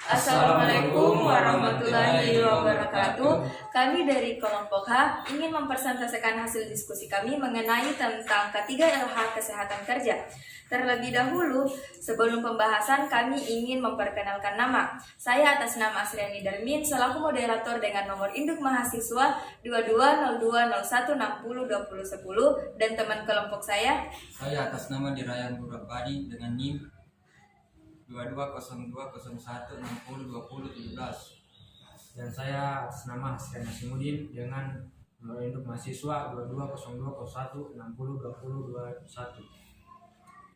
Assalamualaikum warahmatullahi wabarakatuh. Kami dari kelompok H ingin mempresentasikan hasil diskusi kami mengenai tentang ketiga LH kesehatan kerja. Terlebih dahulu, sebelum pembahasan kami ingin memperkenalkan nama. Saya atas nama Asriani Darmin selaku moderator dengan nomor induk mahasiswa 220201602010 dan teman kelompok saya atas nama Dirayan Burabadi dengan NIM 220201602017. Dan saya atas nama Hasrian Nasimudin dengan nomor induk mahasiswa 220201602021.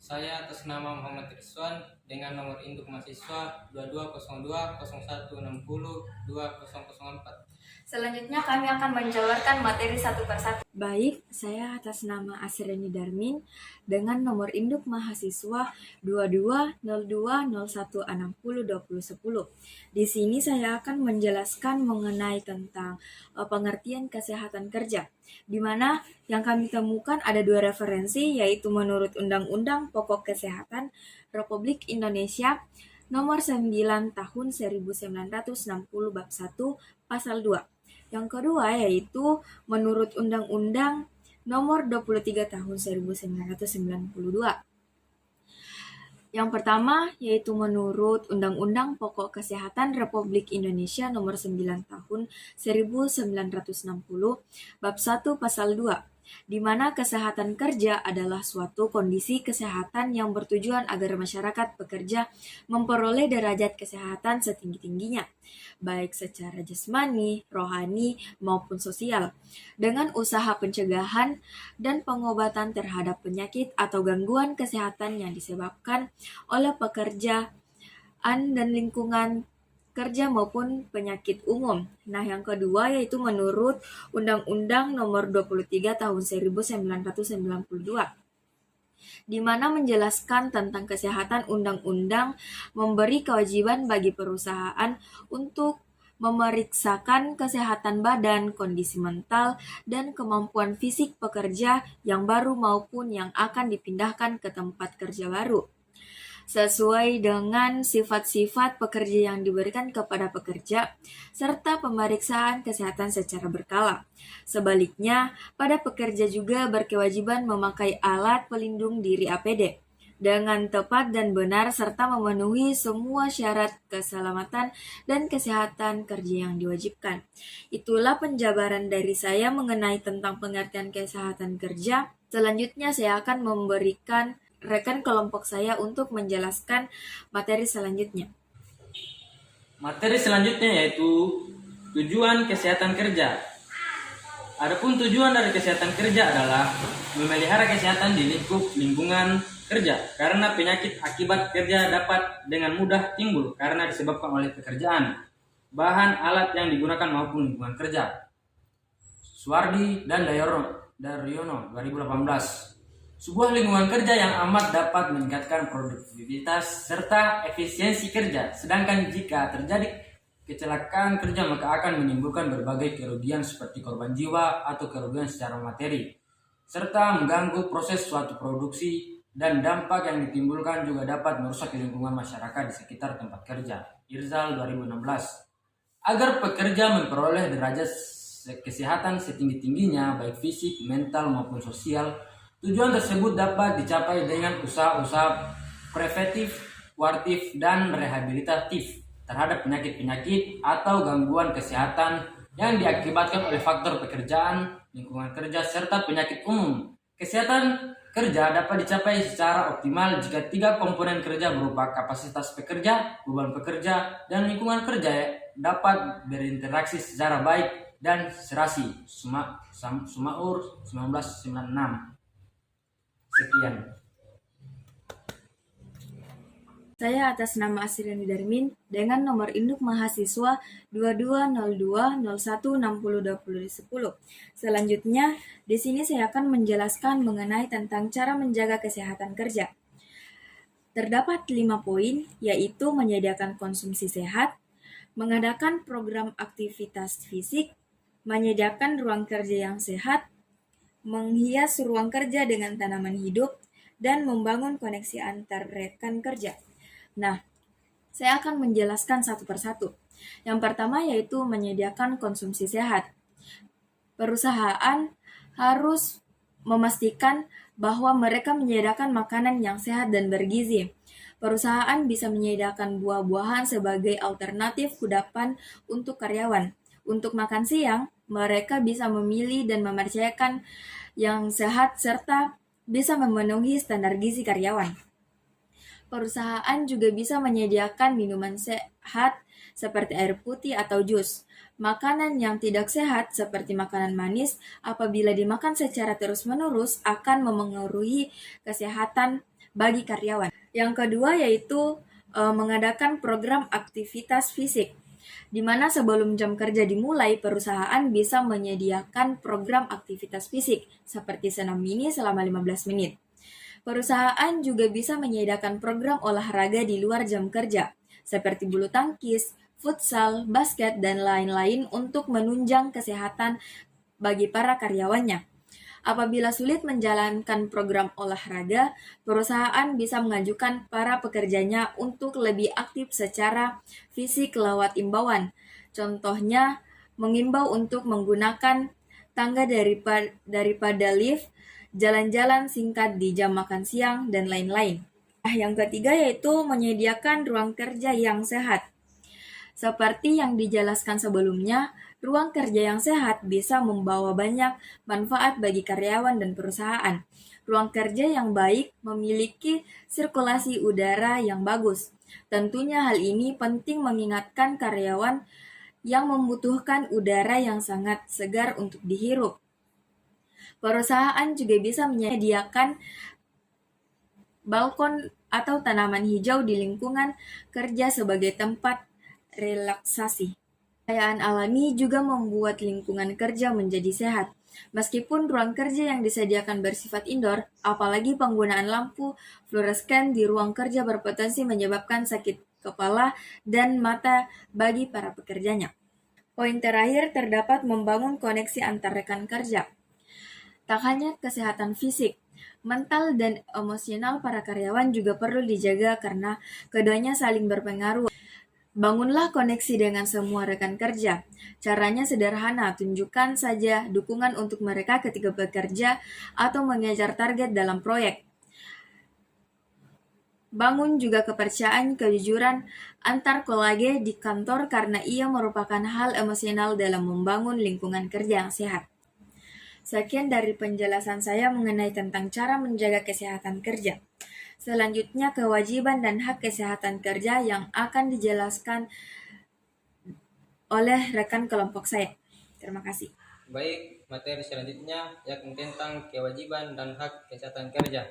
Saya atas nama Muhammad Rizwan dengan nomor induk mahasiswa 220201602004. Selanjutnya kami akan menjabarkan materi satu persatu. Baik, saya atas nama Asriani Darmin dengan nomor induk mahasiswa 220201602010. Di sini saya akan menjelaskan mengenai tentang pengertian kesehatan kerja, di mana yang kami temukan ada dua referensi, yaitu menurut Undang-Undang Pokok Kesehatan Republik Indonesia Nomor 9 Tahun 1960 Bab 1 Pasal 2. Yang kedua yaitu menurut Undang-Undang Nomor 23 Tahun 1992. Yang pertama yaitu menurut Undang-Undang Pokok Kesehatan Republik Indonesia Nomor 9 Tahun 1960 Bab 1 Pasal 2, di mana kesehatan kerja adalah suatu kondisi kesehatan yang bertujuan agar masyarakat pekerja memperoleh derajat kesehatan setinggi-tingginya, baik secara jasmani, rohani, maupun sosial, dengan usaha pencegahan dan pengobatan terhadap penyakit atau gangguan kesehatan yang disebabkan oleh pekerjaan dan lingkungan kerja maupun penyakit umum. Nah, yang kedua yaitu menurut Undang-Undang Nomor 23 Tahun 1992, di mana menjelaskan tentang kesehatan. Undang-undang memberi kewajiban bagi perusahaan untuk memeriksakan kesehatan badan, kondisi mental, dan kemampuan fisik pekerja yang baru maupun yang akan dipindahkan ke tempat kerja baru, sesuai dengan sifat-sifat pekerja yang diberikan kepada pekerja, serta pemeriksaan kesehatan secara berkala. Sebaliknya, pada pekerja juga berkewajiban memakai alat pelindung diri APD dengan tepat dan benar serta memenuhi semua syarat keselamatan dan kesehatan kerja yang diwajibkan. Itulah penjabaran dari saya mengenai tentang pengertian kesehatan kerja. Selanjutnya saya akan memberikan rekan kelompok saya untuk menjelaskan materi selanjutnya. Materi selanjutnya yaitu tujuan kesehatan kerja. Adapun tujuan dari kesehatan kerja adalah memelihara kesehatan di lingkungan kerja, karena penyakit akibat kerja dapat dengan mudah timbul karena disebabkan oleh pekerjaan, bahan alat yang digunakan maupun lingkungan kerja. Suwardi dan Daryono 2018. Sebuah lingkungan kerja yang amat dapat meningkatkan produktivitas serta efisiensi kerja, sedangkan jika terjadi kecelakaan kerja maka akan menimbulkan berbagai kerugian seperti korban jiwa atau kerugian secara materi, serta mengganggu proses suatu produksi, dan dampak yang ditimbulkan juga dapat merusak lingkungan masyarakat di sekitar tempat kerja. Irzal 2016. Agar pekerja memperoleh derajat kesehatan setinggi-tingginya baik fisik, mental maupun sosial, tujuan tersebut dapat dicapai dengan usaha-usaha preventif, kuartif, dan rehabilitatif terhadap penyakit-penyakit atau gangguan kesehatan yang diakibatkan oleh faktor pekerjaan, lingkungan kerja, serta penyakit umum. Kesehatan kerja dapat dicapai secara optimal jika tiga komponen kerja berupa kapasitas pekerja, beban pekerja, dan lingkungan kerja dapat berinteraksi secara baik dan serasi. Sumaur 1996. Sekian. Saya atas nama Asriani Darmin dengan nomor induk mahasiswa 220201602010. Selanjutnya, di sini saya akan menjelaskan mengenai tentang cara menjaga kesehatan kerja. Terdapat 5 poin, yaitu menyediakan konsumsi sehat, mengadakan program aktivitas fisik, menyediakan ruang kerja yang sehat, menghias ruang kerja dengan tanaman hidup, dan membangun koneksi antar rekan kerja. Nah, Saya akan menjelaskan satu persatu. Yang pertama yaitu menyediakan konsumsi sehat. Perusahaan harus memastikan bahwa mereka menyediakan makanan yang sehat dan bergizi. Perusahaan bisa menyediakan buah-buahan sebagai alternatif kudapan untuk karyawan. Untuk makan siang, mereka bisa memilih dan mempercayakan yang sehat serta bisa memenuhi standar gizi karyawan. Perusahaan juga bisa menyediakan minuman sehat seperti air putih atau jus. Makanan yang tidak sehat seperti makanan manis apabila dimakan secara terus-menerus akan memengaruhi kesehatan bagi karyawan. Yang kedua yaitu mengadakan program aktivitas fisik, di mana sebelum jam kerja dimulai, perusahaan bisa menyediakan program aktivitas fisik seperti senam mini selama 15 menit. Perusahaan juga bisa menyediakan program olahraga di luar jam kerja, seperti bulu tangkis, futsal, basket, dan lain-lain untuk menunjang kesehatan bagi para karyawannya. Apabila sulit menjalankan program olahraga, perusahaan bisa mengajukan para pekerjanya untuk lebih aktif secara fisik lewat imbauan. Contohnya, mengimbau untuk menggunakan tangga daripada lift, jalan-jalan singkat di jam makan siang, dan lain-lain. Yang ketiga yaitu menyediakan ruang kerja yang sehat. Seperti yang dijelaskan sebelumnya, ruang kerja yang sehat bisa membawa banyak manfaat bagi karyawan dan perusahaan. Ruang kerja yang baik memiliki sirkulasi udara yang bagus. Tentunya hal ini penting mengingatkan karyawan yang membutuhkan udara yang sangat segar untuk dihirup. Perusahaan juga bisa menyediakan balkon atau tanaman hijau di lingkungan kerja sebagai tempat relaksasi. Kekayaan alami juga membuat lingkungan kerja menjadi sehat. Meskipun ruang kerja yang disediakan bersifat indoor, apalagi penggunaan lampu fluorescent di ruang kerja berpotensi menyebabkan sakit kepala dan mata bagi para pekerjanya. Poin terakhir terdapat membangun koneksi antar rekan kerja. Tak hanya kesehatan fisik, mental dan emosional para karyawan juga perlu dijaga karena keduanya saling berpengaruh. Bangunlah koneksi dengan semua rekan kerja. Caranya sederhana, tunjukkan saja dukungan untuk mereka ketika bekerja atau mengejar target dalam proyek. Bangun juga kepercayaan kejujuran antar kolega di kantor karena ia merupakan hal emosional dalam membangun lingkungan kerja yang sehat. Sekian dari penjelasan saya mengenai tentang cara menjaga kesehatan kerja. Selanjutnya kewajiban dan hak kesehatan kerja yang akan dijelaskan oleh rekan kelompok saya. Terima kasih. Baik, materi selanjutnya yakni tentang kewajiban dan hak kesehatan kerja.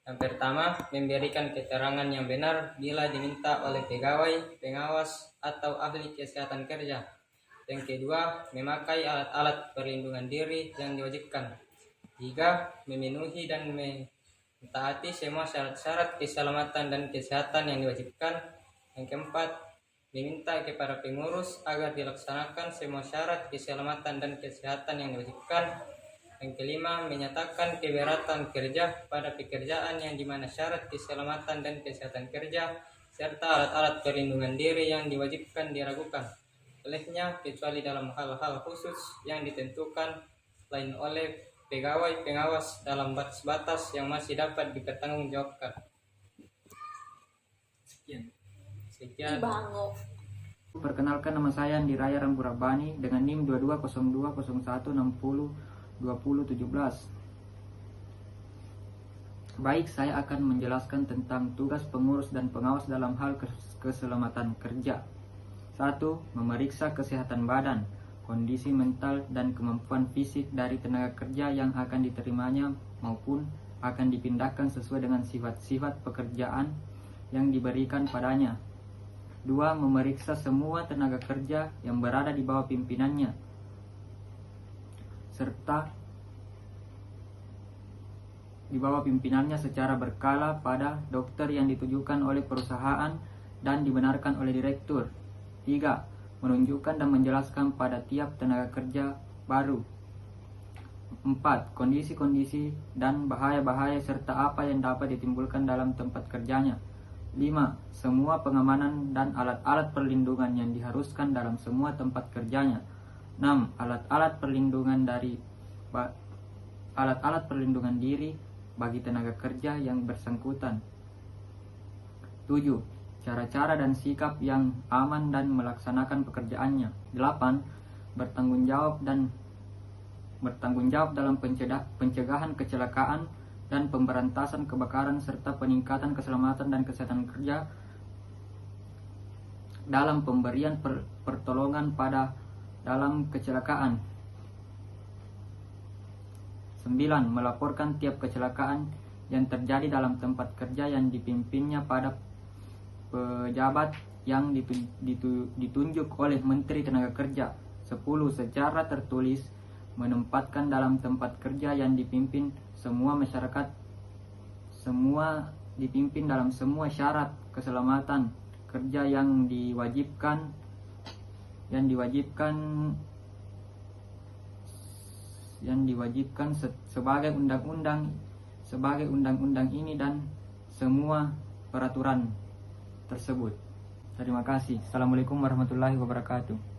Yang pertama, memberikan keterangan yang benar bila diminta oleh pegawai, pengawas, atau ahli kesehatan kerja. Yang kedua, memakai alat-alat perlindungan diri yang diwajibkan. Tiga, memenuhi dan mentaati semua syarat-syarat keselamatan dan kesehatan yang diwajibkan. Yang keempat, meminta kepada pengurus agar dilaksanakan semua syarat keselamatan dan kesehatan yang diwajibkan. Yang kelima, menyatakan keberatan kerja pada pekerjaan yang dimana syarat keselamatan dan kesehatan kerja serta alat-alat perlindungan diri yang diwajibkan diragukan olehnya kecuali dalam hal-hal khusus yang ditentukan lain oleh pegawai pengawas dalam batas-batas yang masih dapat dipertanggungjawabkan. Sekian. Perkenalkan, nama saya Andi Raya Ramburabani dengan NIM 220201602017. Baik, saya akan menjelaskan tentang tugas pengurus dan pengawas dalam hal keselamatan kerja. 1. Memeriksa kesehatan badan, kondisi mental, dan kemampuan fisik dari tenaga kerja yang akan diterimanya maupun akan dipindahkan sesuai dengan sifat-sifat pekerjaan yang diberikan padanya. 2. Memeriksa semua tenaga kerja yang berada di bawah pimpinannya, serta di bawah pimpinannya secara berkala pada dokter yang ditujukan oleh perusahaan dan dibenarkan oleh direktur. 3. Menunjukkan dan menjelaskan pada tiap tenaga kerja baru. 4. Kondisi-kondisi dan bahaya-bahaya serta apa yang dapat ditimbulkan dalam tempat kerjanya. 5. Semua pengamanan dan alat-alat perlindungan yang diharuskan dalam semua tempat kerjanya. 6. Alat-alat perlindungan diri bagi tenaga kerja yang bersangkutan. 7. Cara-cara dan sikap yang aman dan melaksanakan pekerjaannya. 8. Bertanggung jawab dalam pencegahan kecelakaan dan pemberantasan kebakaran serta peningkatan keselamatan dan kesehatan kerja dalam pemberian pertolongan dalam kecelakaan. 9. Melaporkan tiap kecelakaan yang terjadi dalam tempat kerja yang dipimpinnya pada pejabat yang ditunjuk oleh Menteri Tenaga Kerja. 10. Secara tertulis menempatkan dalam tempat kerja yang dipimpin dalam semua syarat keselamatan kerja yang diwajibkan sebagai undang-undang ini dan semua peraturan tersebut. Terima kasih. Assalamualaikum warahmatullahi wabarakatuh.